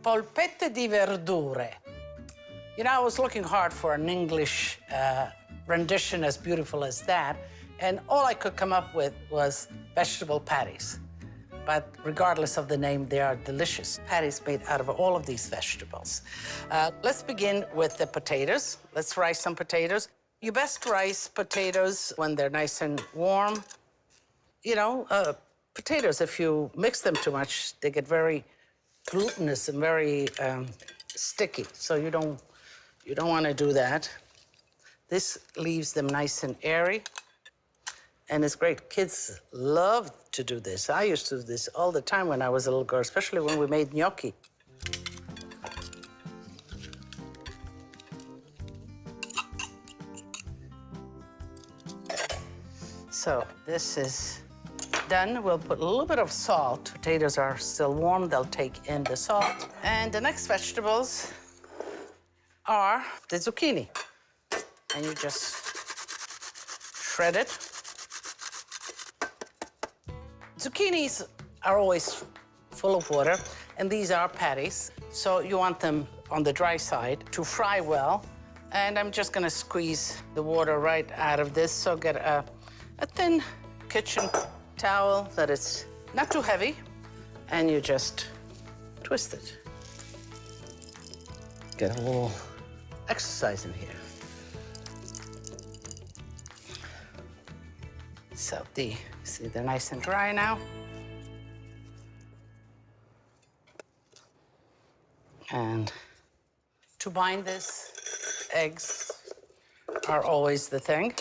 polpette di verdure. You know, I was looking hard for an English rendition as beautiful as that, and all I could come up with was vegetable patties. But regardless of the name, they are delicious. Patties made out of all of these vegetables. Let's begin with the potatoes. Let's rice some potatoes. You best rice potatoes when they're nice and warm. You know, potatoes, if you mix them too much, they get very glutinous and very sticky. So you don't want to do that. This leaves them nice and airy. And it's great. Kids love to do this. I used to do this all the time when I was a little girl, especially when we made gnocchi. So this is done. We'll put a little bit of salt. Potatoes are still warm. They'll take in the salt. And the next vegetables are the zucchini. And you just shred it. Zucchinis are always full of water, and these are patties. So you want them on the dry side to fry well. And I'm just gonna squeeze the water right out of this. So get a thin kitchen towel that is not too heavy, and you just twist it. Get a little exercise in here. So see, they're nice and dry now. And to bind this, eggs are always the thing.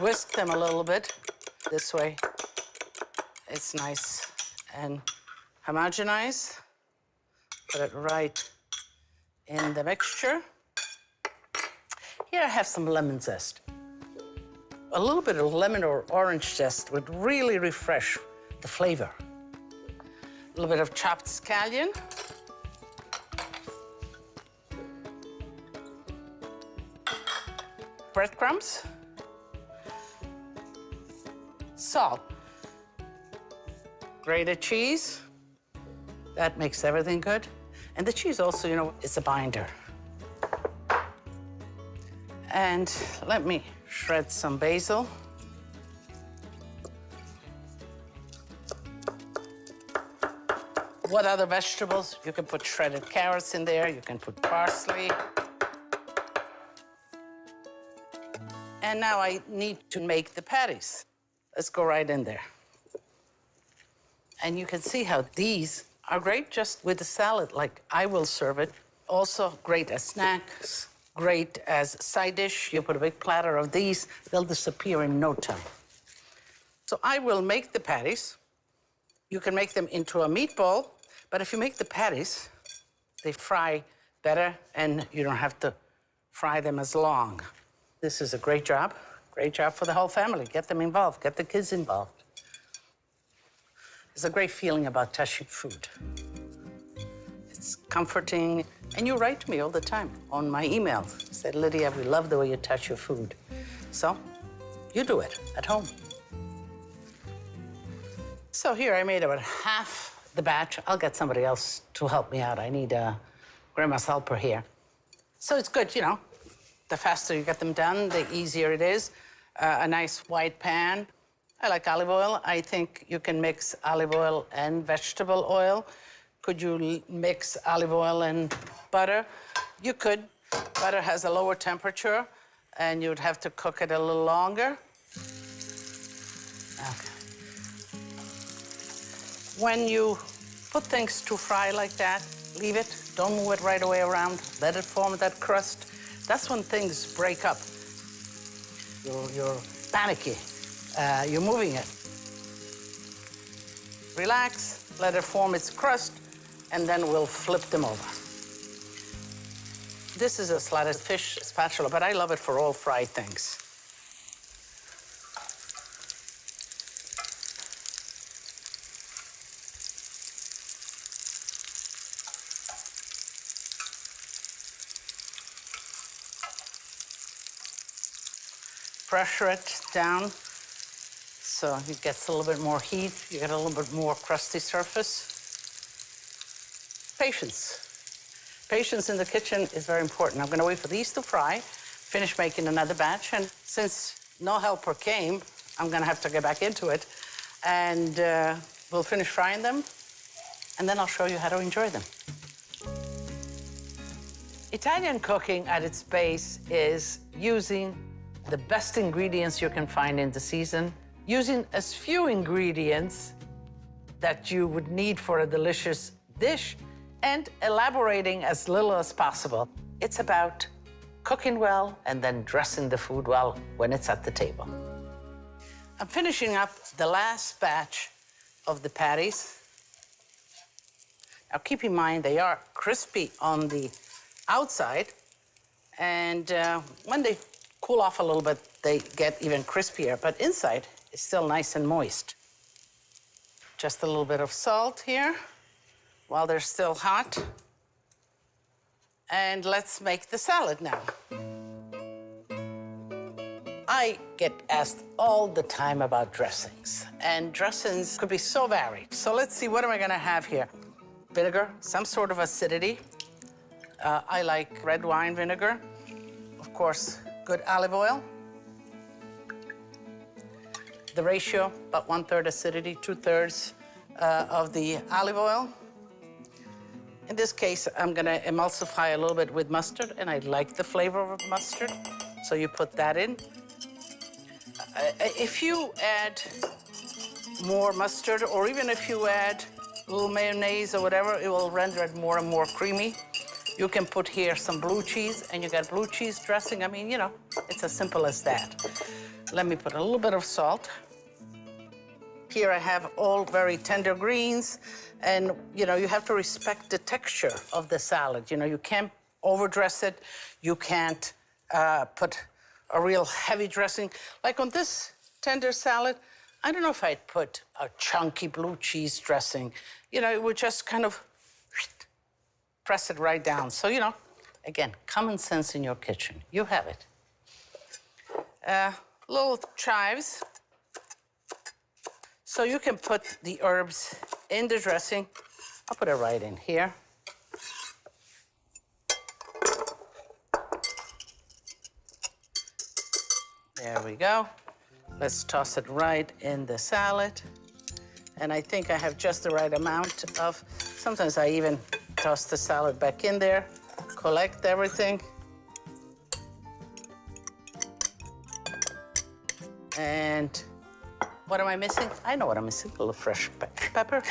Whisk them a little bit. This way, it's nice and homogenized. Put it right in the mixture. Here I have some lemon zest. A little bit of lemon or orange zest would really refresh the flavor. A little bit of chopped scallion. Breadcrumbs. Salt. Grated cheese. That makes everything good. And the cheese also, you know, is a binder. And let me shred some basil. What other vegetables? You can put shredded carrots in there. You can put parsley. And now I need to make the patties. Let's go right in there. And you can see how these are great just with a salad, like I will serve it. Also great as snacks, great as side dish. You put a big platter of these, they'll disappear in no time. So I will make the patties. You can make them into a meatball, but if you make the patties, they fry better and you don't have to fry them as long. This is a great job for the whole family. Get them involved, get the kids involved. There's a great feeling about touching food. It's comforting, and you write to me all the time on my email. You said, Lidia, we love the way you touch your food. So you do it at home. So here I made about half the batch. I'll get somebody else to help me out. I need Grandma's helper here. So it's good, you know, the faster you get them done, the easier it is. A nice white pan. I like olive oil. I think you can mix olive oil and vegetable oil. Could you mix olive oil and butter? You could. Butter has a lower temperature, and you'd have to cook it a little longer. Okay. When you put things to fry like that, leave it. Don't move it right away around. Let it form that crust. That's when things break up. You're panicky. You're moving it. Relax, let it form its crust, and then we'll flip them over. This is a slatted fish spatula, but I love it for all fried things. pressure it down so it gets a little bit more heat. You get a little bit more crusty surface. Patience. Patience in the kitchen is very important. I'm going to wait for these to fry, finish making another batch, and since no helper came, I'm going to have to get back into it, and we'll finish frying them, and then I'll show you how to enjoy them. Italian cooking at its base is using the best ingredients you can find in the season, using as few ingredients that you would need for a delicious dish, and elaborating as little as possible. It's about cooking well and then dressing the food well when it's at the table. I'm finishing up the last batch of the patties. Now keep in mind they are crispy on the outside, and when they cool off a little bit, they get even crispier, but inside is still nice and moist. Just a little bit of salt here while they're still hot. And let's make the salad now. I get asked all the time about dressings, and dressings could be so varied. So let's see, what am I gonna have here? Vinegar, some sort of acidity. I like red wine vinegar. Of course, good olive oil. The ratio, about 1/3 acidity, 2/3 of the olive oil. In this case, I'm gonna emulsify a little bit with mustard, and I like the flavor of mustard, so you put that in. If you add more mustard, or even if you add a little mayonnaise or whatever, it will render it more and more creamy. You can put here some blue cheese, and you got blue cheese dressing. I mean, you know, it's as simple as that. Let me put a little bit of salt. Here I have all very tender greens, and you know, you have to respect the texture of the salad. You know, you can't overdress it. You can't put a real heavy dressing. Like on this tender salad, I don't know if I'd put a chunky blue cheese dressing. You know, it would just kind of press it right down. So, you know, again, common sense in your kitchen. You have it. Little chives. So you can put the herbs in the dressing. I'll put it right in here. There we go. Let's toss it right in the salad. And I think I have just the right amount of, sometimes I even toss the salad back in there, collect everything. And what am I missing? I know what I'm missing, a little fresh pepper.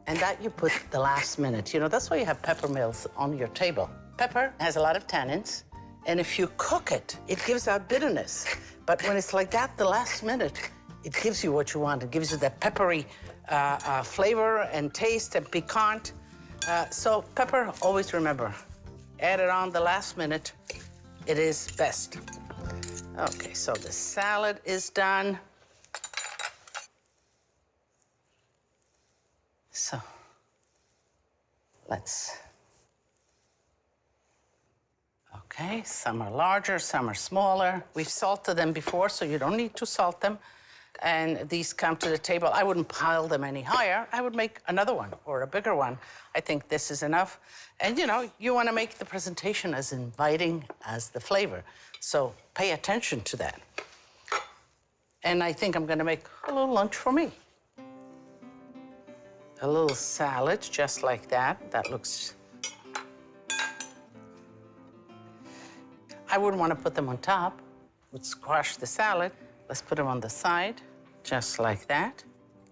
And that you put the last minute. You know, that's why you have pepper mills on your table. Pepper has a lot of tannins, and if you cook it, it gives out bitterness. But when it's like that, the last minute, it gives you what you want. It gives you that peppery flavor and taste and piquant. So pepper, always remember, add it on the last minute. It is best. Okay, so the salad is done. So let's, okay, some are larger, some are smaller. We've salted them before, so you don't need to salt them. And these come to the table. I wouldn't pile them any higher. I would make another one or a bigger one. I think this is enough. And you know, you want to make the presentation as inviting as the flavor. So pay attention to that. And I think I'm going to make a little lunch for me. A little salad, just like that. That looks... I wouldn't want to put them on top. Would squash the salad. Let's put them on the side, just like that.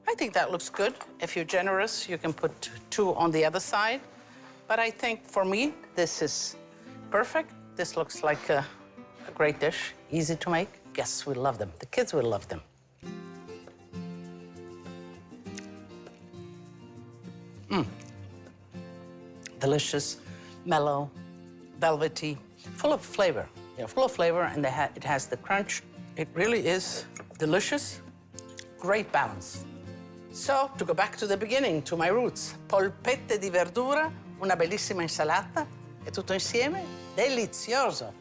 I think that looks good. If you're generous, you can put 2 on the other side. But I think for me, this is perfect. This looks like a great dish, easy to make. Guests will love them. The kids will love them. Delicious, mellow, velvety, full of flavor. You know, full of flavor, and it has the crunch. It really is delicious, great balance. So, to go back to the beginning, to my roots, polpette di verdura, una bellissima insalata, e tutto insieme delizioso.